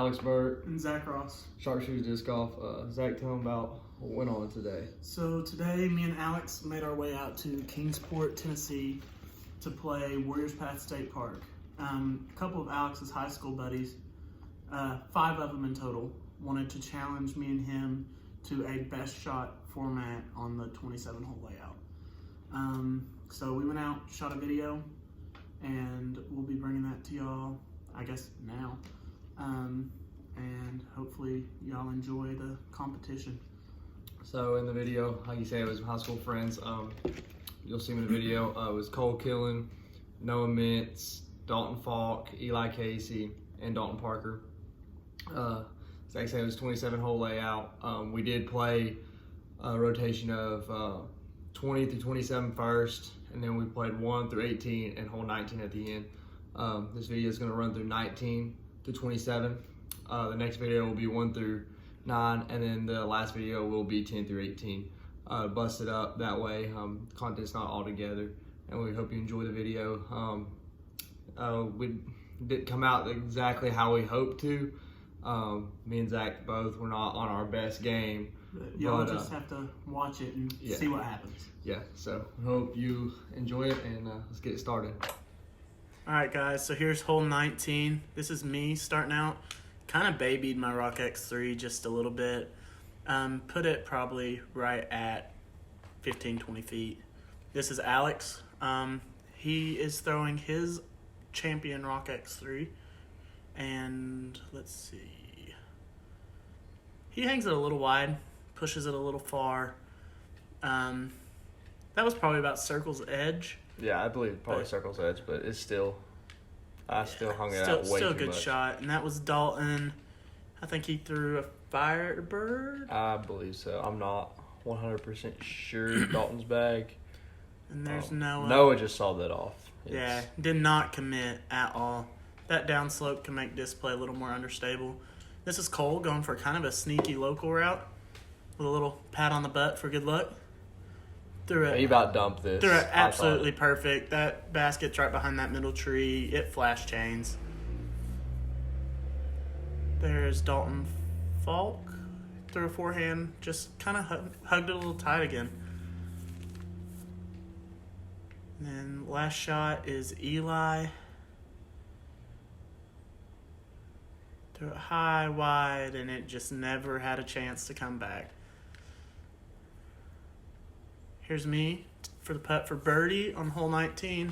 Alex Burt, and Zach Ross. SharpsShooters Disc Golf. Zach, tell them about what went on today. So today, me and Alex made our way out to Kingsport, Tennessee to play Warriors Path State Park. A couple of Alex's high school buddies, 5 of them in total, wanted to challenge me and him to a best shot format on the 27-hole layout. So we went out, shot a video, and we'll be bringing that to y'all, I guess, now. And hopefully y'all enjoy the competition. So in the video, like you say, it was high school friends. You'll see them in the video. It was Cole Killen, Noah Mintz, Dalton Falk, Eli Casey, and Dalton Parker. Like I said, it was 27-hole layout. We did play a rotation of 20 through 27 first, and then we played 1 through 18 and hole 19 at the end. This video is going to run through 19 to 27. The next video will be 1 through 9, and then the last video will be 10 through 18. Bust it up that way. Content's not all together, and we hope you enjoy the video. We didn't come out exactly how we hoped to. Me and Zach both were not on our best game. Y'all just have to watch it and see what happens. Yeah, so hope you enjoy it, and let's get it started. All right, guys, so here's hole 19. This is me starting out. Kind of babied my Rock X3 just a little bit. Put it probably right at 15, 20 feet. This is Alex. He is throwing his champion Rock X3. And let's see. He hangs it a little wide, pushes it a little far. That was probably about circle's edge. Yeah, I believe probably circle's edge, but it's still, still hung it out way too much. Still a good shot, and that was Dalton. I think he threw a Firebird. I believe so. I'm not 100% sure. Dalton's bag. And there's Noah. Noah just saw that off. Yeah, did not commit at all. That downslope can make display a little more understable. This is Cole going for kind of a sneaky local route with a little pat on the butt for good luck. Threw it. He about dumped this. Threw it absolutely perfect. That basket's right behind that middle tree. It flash chains. There's Dalton Falk. Threw a forehand. Just kind of hugged it a little tight again. And then last shot is Eli. Threw it high, wide, and it just never had a chance to come back. Here's me for the putt for birdie on hole 19.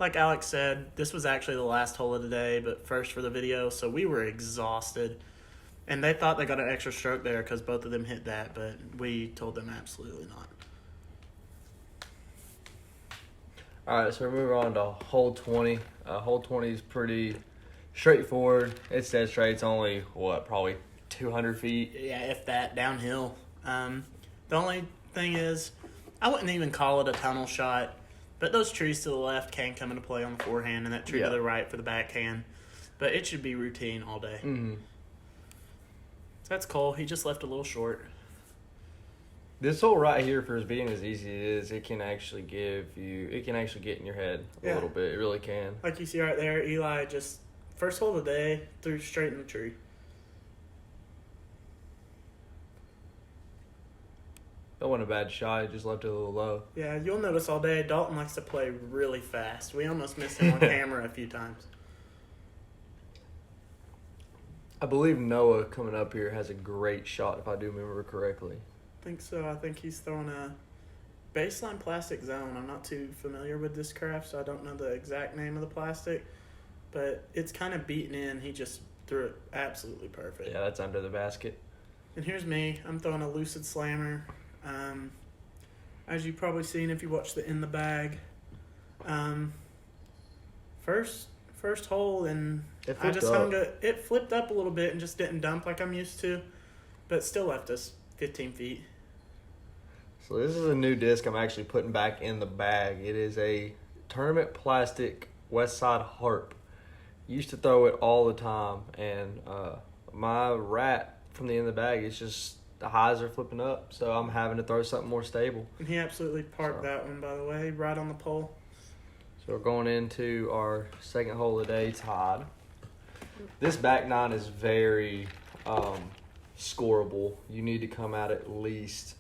Like Alex said, this was actually the last hole of the day, but first for the video, so we were exhausted. And they thought they got an extra stroke there because both of them hit that, but we told them absolutely not. All right, so we're moving on to hole 20. Hole 20 is pretty straightforward. It's dead straight. It's only, probably 200 feet? Yeah, if that, downhill. The only thing is, I wouldn't even call it a tunnel shot, but those trees to the left can come into play on the forehand, and that tree to the right for the backhand. But it should be routine all day. Mm-hmm. So that's Cole. He just left a little short. This hole right here, for as being as easy as it is, it can actually get in your head a little bit. It really can. Like you see right there, Eli just, first hole of the day, threw straight in the tree. That wasn't a bad shot. He just left it a little low. Yeah, you'll notice all day, Dalton likes to play really fast. We almost missed him on camera a few times. I believe Noah coming up here has a great shot, if I do remember correctly. I think so. I think he's throwing a baseline plastic zone. I'm not too familiar with this craft, so I don't know the exact name of the plastic. But it's kind of beaten in. He just threw it absolutely perfect. Yeah, that's under the basket. And here's me. I'm throwing a lucid slammer. As you've probably seen if you watch the In the Bag. First hole, and I just hung it. It flipped up a little bit and just didn't dump like I'm used to, but still left us 15 feet. So this is a new disc I'm actually putting back in the bag. It is a Tournament Plastic West Side Harp. Used to throw it all the time, and my rat from the end of the bag is just the highs are flipping up, so I'm having to throw something more stable. And he absolutely parked that one, by the way, right on the pole. So we're going into our second hole of the day, tied. This back nine is very scoreable. You need to come out at least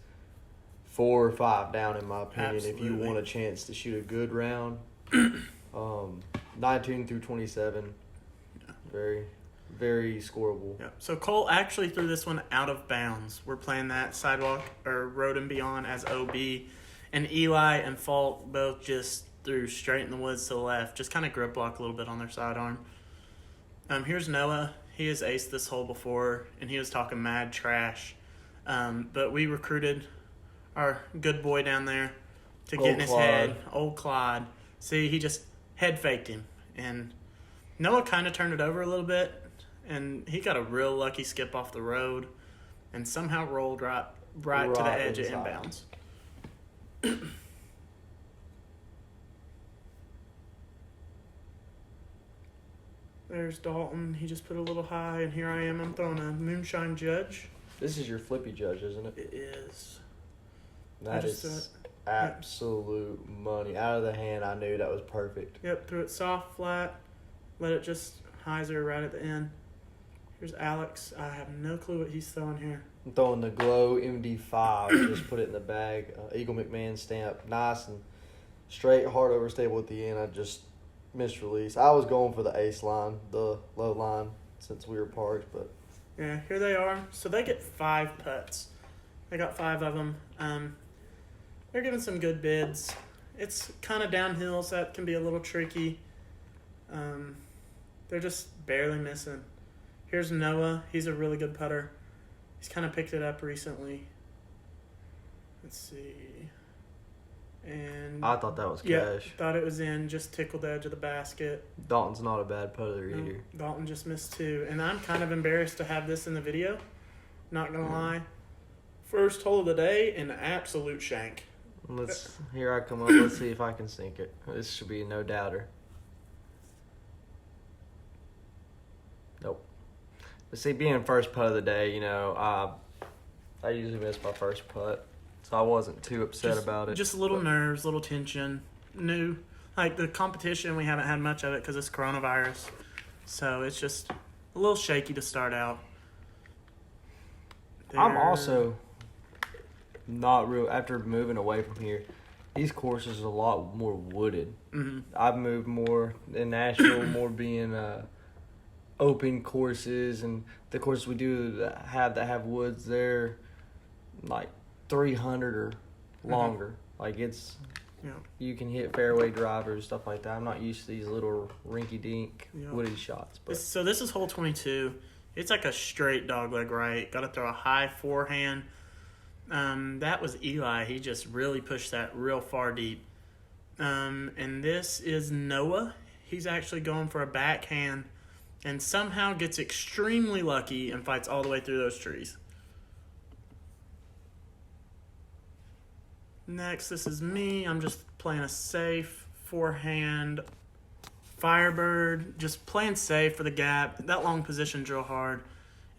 4 or 5 down, in my opinion, if you Absolutely. want a chance to shoot a good round. 19 through 27, very, very scoreable. Yeah. So Cole actually threw this one out of bounds. We're playing that sidewalk or road and beyond as OB, and Eli and Falk both just threw straight in the woods to the left, just kind of grip block a little bit on their sidearm. Here's Noah. He has aced this hole before, and he was talking mad trash. But we recruited our good boy down there to get in his head. Old Clyde. See, he just head faked him. And Noah kind of turned it over a little bit, and he got a real lucky skip off the road and somehow rolled right to the edge of inbounds. There's Dalton. He just put a little high, and here I am. I'm throwing a moonshine judge. This is your flippy judge, isn't it? It is. That is absolute money. Out of the hand, I knew that was perfect. Yep, threw it soft, flat. Let it just hyzer right at the end. Here's Alex. I have no clue what he's throwing here. I'm throwing the Glow MD5. Just put it in the bag. Eagle McMahon stamp. Nice and straight, hard overstable at the end. I just misreleased. I was going for the ace line, the low line, since we were parked, but yeah, here they are. So they get 5 putts. They got 5 of them. They're giving some good bids. It's kind of downhill, so that can be a little tricky. They're just barely missing. Here's Noah. He's a really good putter. He's kind of picked it up recently. Let's see. And I thought that was yeah, cash. thought it was in. Just tickled the edge of the basket. Dalton's not a bad putter either. Dalton just missed 2. And I'm kind of embarrassed to have this in the video. Not going to lie. First hole of the day, an absolute shank. Here I come up. Let's see if I can sink it. This should be no doubter. Nope. But see, being first putt of the day, I usually miss my first putt, so I wasn't too upset about it. Just a little nerves, little tension. New, like the competition, we haven't had much of it because it's coronavirus, so it's just a little shaky to start out. I'm also not real after moving away from here. These courses are a lot more wooded. Mm-hmm. I've moved more in Nashville, more being open courses, and the courses we do that have woods, they're like 300 or longer. Mm-hmm. Like you can hit fairway drivers, stuff like that. I'm not used to these little rinky-dink wooded shots. But so this is hole 22. It's like a straight dogleg right. Got to throw a high forehand. That was Eli. He just really pushed that real far deep. And this is Noah. He's actually going for a backhand and somehow gets extremely lucky and fights all the way through those trees. Next, this is me. I'm just playing a safe forehand Firebird, just playing safe for the gap. That long position drill hard.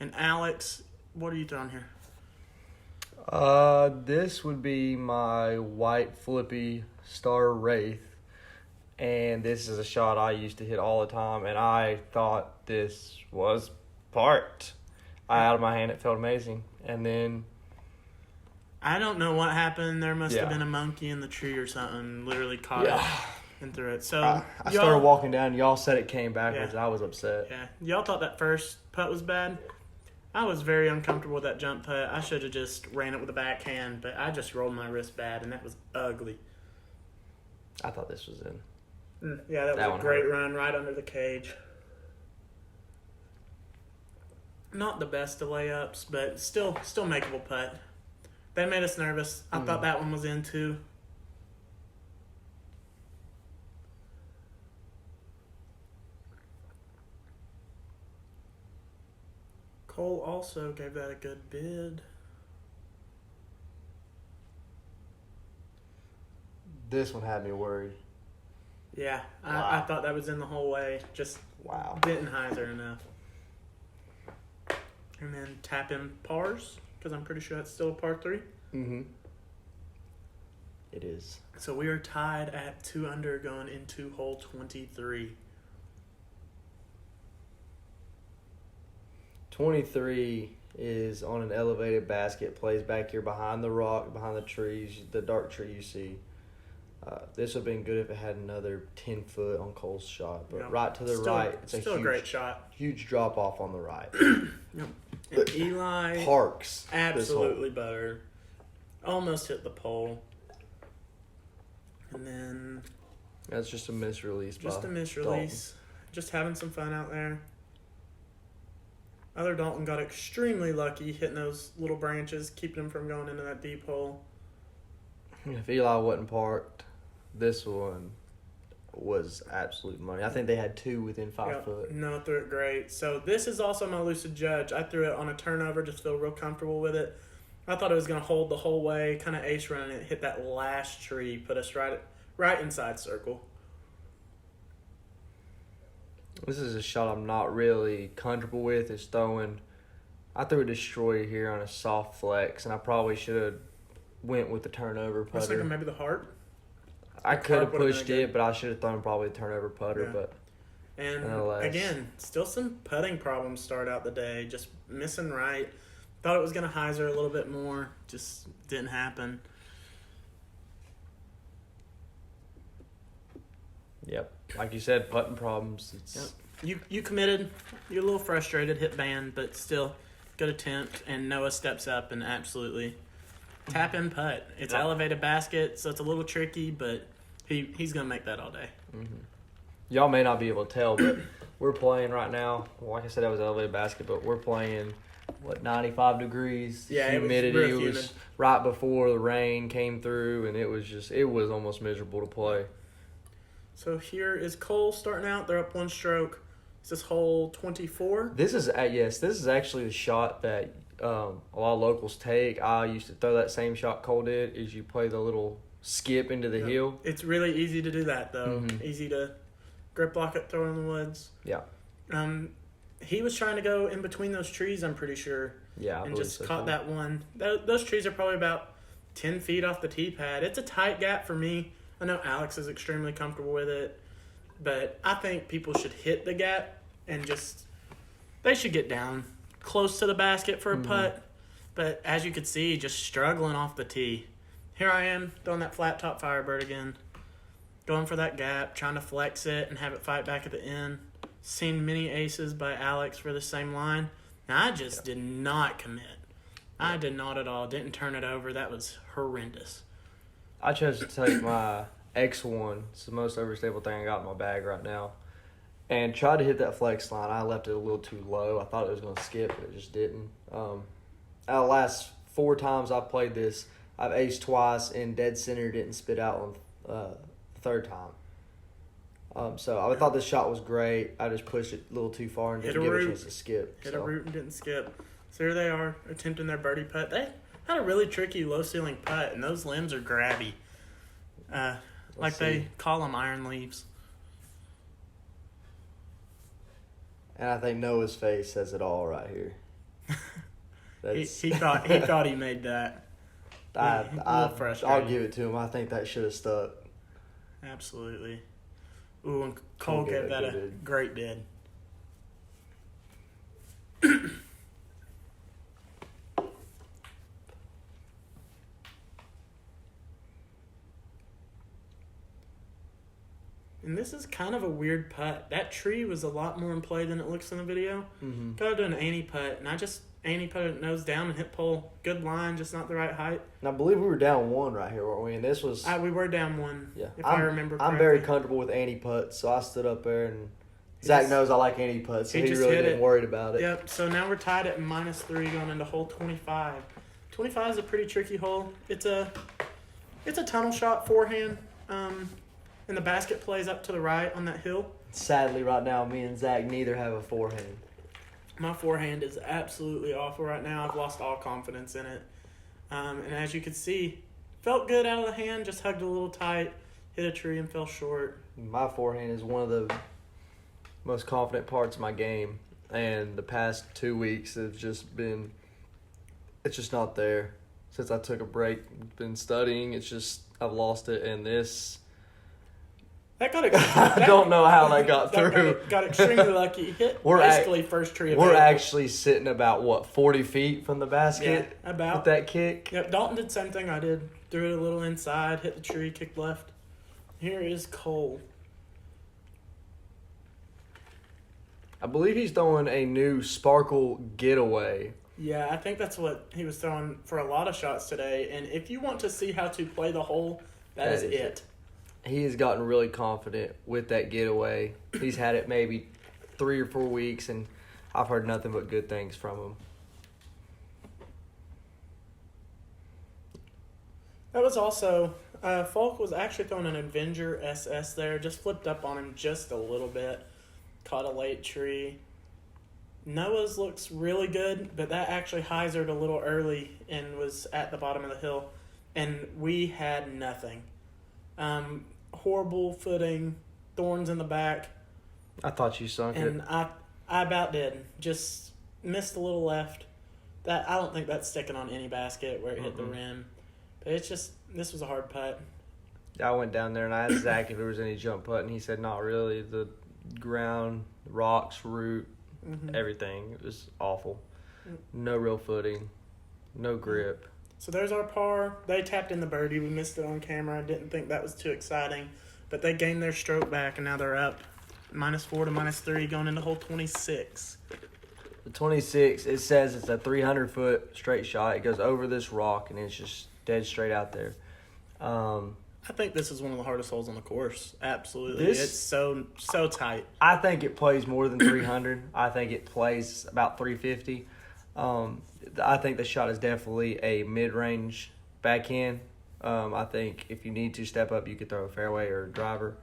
And Alex, what are you throwing here? This would be my white flippy Star Wraith. And this is a shot I used to hit all the time, and I thought this was parked. Out of my hand, it felt amazing. And then I don't know what happened. There must have been a monkey in the tree or something. Literally caught it and threw it. So I started walking down. Y'all said it came backwards. I was upset. Yeah, y'all thought that first putt was bad. I was very uncomfortable with that jump putt. I should have just ran it with a backhand, but I just rolled my wrist bad, and that was ugly. I thought this was in. Yeah, that was a great run right under the cage. Not the best of layups, but still makeable putt. They made us nervous. I thought that one was in too. Cole also gave that a good bid. This one had me worried. Yeah, I thought that was in the whole way. Just didn't hyzer enough. And then tap in pars, because I'm pretty sure that's still a par 3. Mm-hmm. It is. So we are tied at 2 under going into hole 23. 23 is on an elevated basket, plays back here behind the rock, behind the trees, the dark tree you see. This would have been good if it had another 10 foot on Cole's shot, but right to the right, it's still a great shot. Huge drop off on the right. Yep. And Eli Parks absolutely better. Almost hit the pole. And then that's just a misrelease. Just a misrelease. Dalton. Just having some fun out there. Other Dalton got extremely lucky hitting those little branches, keeping him from going into that deep hole. If Eli wasn't parked, this one was absolute money. I think they had 2 within 5 foot. No, threw it great. So this is also my lucid judge. I threw it on a turnover, just feel real comfortable with it. I thought it was going to hold the whole way, kind of ace running it, hit that last tree, put us right inside circle. This is a shot I'm not really comfortable with. Is throwing. I threw a destroyer here on a soft flex, and I probably should have went with the turnover putter. I was thinking maybe the heart. I could have pushed it, but I should have thrown probably a turnover putter. Yeah. But and again, still some putting problems start out the day. Just missing right. Thought it was going to hyzer a little bit more. Just didn't happen. Yep. Like you said, putting problems. You committed. You're a little frustrated, hit band, but still good attempt. And Noah steps up and absolutely tap in putt. It's elevated basket, so it's a little tricky, but he's going to make that all day. Mm-hmm. Y'all may not be able to tell, but we're playing right now. Well, like I said, that was elevated basket, but we're playing, 95 degrees? Yeah, humidity it was right before the rain came through, and it was almost miserable to play. So here is Cole starting out. They're up 1 stroke. Is this hole 24? This is actually the shot that a lot of locals take. I used to throw that same shot Cole did. Is you play the little skip into the hill. It's really easy to do that though. Mm-hmm. Easy to grip lock it, throw in the woods. Yeah. He was trying to go in between those trees, I'm pretty sure. Yeah, and just caught that one. Those trees are probably about 10 feet off the tee pad. It's a tight gap for me. I know Alex is extremely comfortable with it, but I think people should hit the gap and they should get down close to the basket for a putt. But as you could see, just struggling off the tee. Here I am throwing that flat top Firebird again, going for that gap, trying to flex it and have it fight back at the end. Seen many aces by Alex for the same line. Now, I just did not commit. I did not at all. Didn't turn it over. That was horrendous. I chose to take my X1. It's the most overstable thing I got in my bag right now. And tried to hit that flex line. I left it a little too low. I thought it was going to skip, but it just didn't. Out of the last 4 times I played this, I've aced twice, and dead center didn't spit out on the 3rd time. So I thought this shot was great. I just pushed it a little too far and didn't give it a chance to skip. Hit a root and didn't skip. So here they are attempting their birdie putt. They had a really tricky low ceiling putt, and those limbs are grabby. They call them iron leaves. And I think Noah's face says it all right here. He thought he made that. I'll give it to him. I think that should have stuck. Absolutely. Ooh, and Cole gave that a great bid. And this is kind of a weird putt. That tree was a lot more in play than it looks in the video. Mm-hmm. Got to do an Annie putt, and I just Annie put it nose down and hit pole. Good line, just not the right height. And I believe we were down 1 right here, weren't we? And this was... we were down 1, yeah. if I remember correctly. I'm very comfortable with Annie putts, so I stood up there, and Zach knows I like Annie putts, so he really didn't worry about it. Yep, so now we're tied at -3 going into hole 25. 25 is a pretty tricky hole. It's a tunnel shot forehand, and the basket plays up to the right on that hill. Sadly, right now, me and Zach neither have a forehand. My forehand is absolutely awful right now. I've lost all confidence in it. And as you can see, felt good out of the hand, just hugged a little tight, hit a tree and fell short. My forehand is one of the most confident parts of my game. And the past 2 weeks have just been, it's just not there. Since I took a break, been studying, I've lost it. And this That got I don't know how that got through. Got extremely lucky. Hit We're basically first tree available. We're actually sitting about 40 feet from the basket. Yeah, about with that kick. Yep, Dalton did the same thing I did. Threw it a little inside, hit the tree, kicked left. Here is Cole. I believe he's throwing a new sparkle getaway. Yeah, I think that's what he was throwing for a lot of shots today. And if you want to see how to play the hole, that is it. He has gotten really confident with that getaway. He's had it maybe 3 or 4 weeks, and I've heard nothing but good things from him. That was also, Falk was actually throwing an Avenger SS there, just flipped up on him just a little bit. Caught a late tree. Noah's looks really good, but that actually hyzered a little early and was at the bottom of the hill, and we had nothing. Horrible footing, thorns in the back. I thought you sunk it. And I about did. Just missed a little left. That I don't think that's sticking on any basket where it hit the rim. But it's just, this was a hard putt. I went down there and I asked Zach if there was any jump putt, and he said not really. The ground, rocks, root, everything. It was awful. No real footing, no grip. So there's our par. They tapped in the birdie. We missed it on camera. I didn't think that was too exciting. But they gained their stroke back, and now they're up -4 to -3 going into hole 26. The 26, it says it's a 300-foot straight shot. It goes over this rock, and it's just dead straight out there. I think this is one of the hardest holes on the course. Absolutely. It's so tight. I think it plays more than 300. I think it plays about 350. I think the shot is definitely a mid-range backhand. I think if you need to step up, you could throw a fairway or a driver.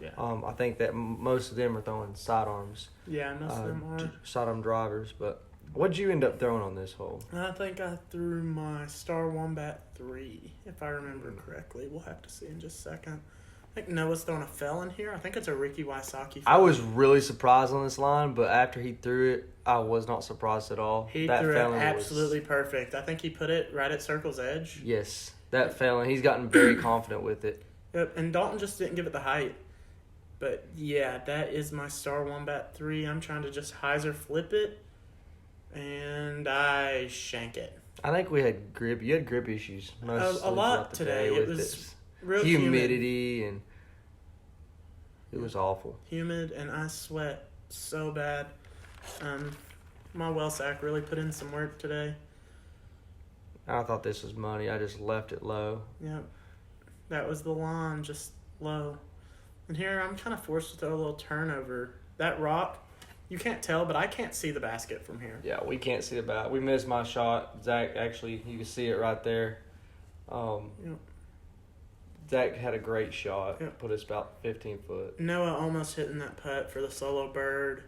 Yeah. I think that most of them are throwing sidearms. Yeah, most of them are. Sidearm drivers. But what'd you end up throwing on this hole? I think I threw my Star Wombat 3, if I remember correctly. We'll have to see in just a second. I think Noah's throwing a fell in here. I think it's a Ricky Wysocki fell. I was really surprised on this line, but after he threw it, I was not surprised at all. He threw it absolutely perfect. I think he put it right at circle's edge. Yes, that fell, and he's gotten very confident with it. Yep, and Dalton just didn't give it the height. But, yeah, that is my Star Wombat 3. I'm trying to just hyzer flip it, and I shank it. I think we had grip. You had grip issues A lot today. It was real humidity, and it was awful. Humid, and I sweat so bad. My well sack really put in some work today. I thought this was money. I just left it low. Yep. That was the line, just low. And here I'm kind of forced to throw a little turnover. That rock, you can't tell, but I can't see the basket from here. Yeah, we can't see the bat. We missed my shot. Zach, actually, you can see it right there. Yep. Zach had a great shot. Yep. Put us about 15 foot. Noah almost hitting that putt for the solo bird.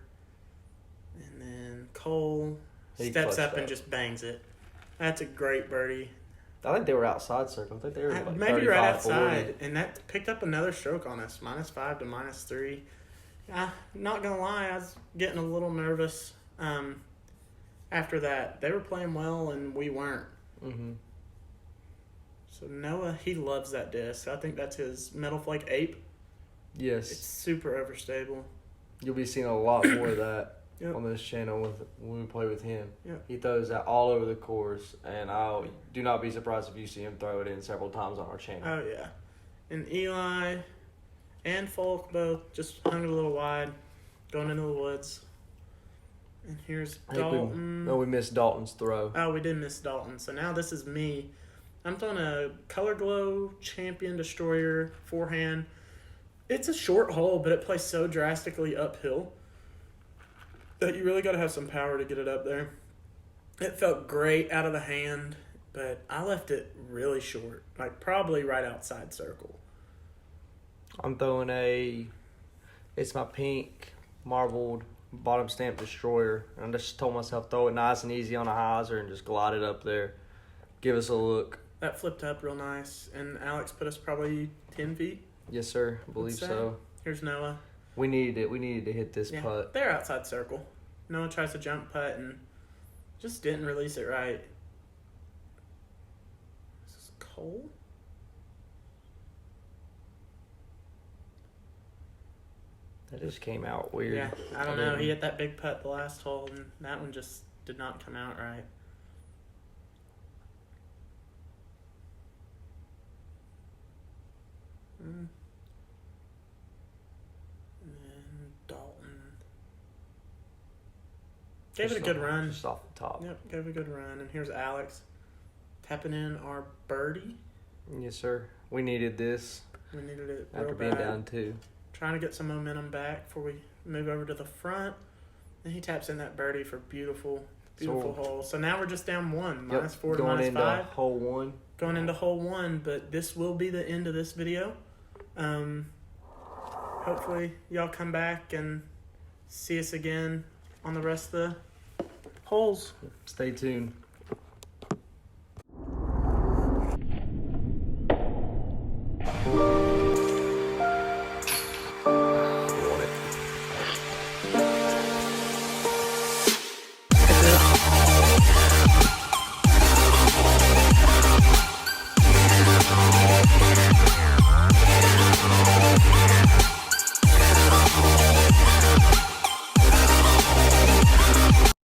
And then Cole steps up and just bangs it. That's a great birdie. I think they were outside circle. I think they were like maybe right 35, outside. 40. And that picked up another stroke on us, -5 to -3. Not going to lie, I was getting a little nervous after that. They were playing well, and we weren't. Mm-hmm. So Noah, he loves that disc. I think that's his Metal Flake Ape. Yes. It's super overstable. You'll be seeing a lot more of that Yep. on this channel when we play with him. Yep. He throws that all over the course, and I do not be surprised if you see him throw it in several times on our channel. Oh, yeah. And Eli and Falk both just hung it a little wide, going into the woods. And here's Dalton. We missed Dalton's throw. Oh, we did miss Dalton. So now this is me. I'm throwing a Color Glow Champion Destroyer forehand. It's a short hole, but it plays so drastically uphill that you really got to have some power to get it up there. It felt great out of the hand, but I left it really short, like probably right outside circle. I'm throwing it's my pink marbled bottom stamp destroyer. And I just told myself throw it nice and easy on a hyzer and just glide it up there. Give us a look. That flipped up real nice, and Alex put us probably 10 feet. Yes, sir. I believe so. Here's Noah. We needed it. We needed to hit this putt. They're outside circle. Noah tries to jump putt and just didn't release it right. Is this Cole? That just came out weird. Yeah, I don't know. He hit that big putt the last hole, and that one just did not come out right. And then Dalton. Gave it a good run. Just off the top. Yep, gave it a good run. And here's Alex tapping in our birdie. Yes, sir. We needed this. We needed it After real being bad. down 2. Trying to get some momentum back before we move over to the front. And he taps in that birdie for beautiful hole. So now we're just down 1, minus 4 to minus 5. Going into hole 1. Going into hole 1, but this will be the end of this video. Hopefully y'all come back and see us again on the rest of the holes. Stay tuned.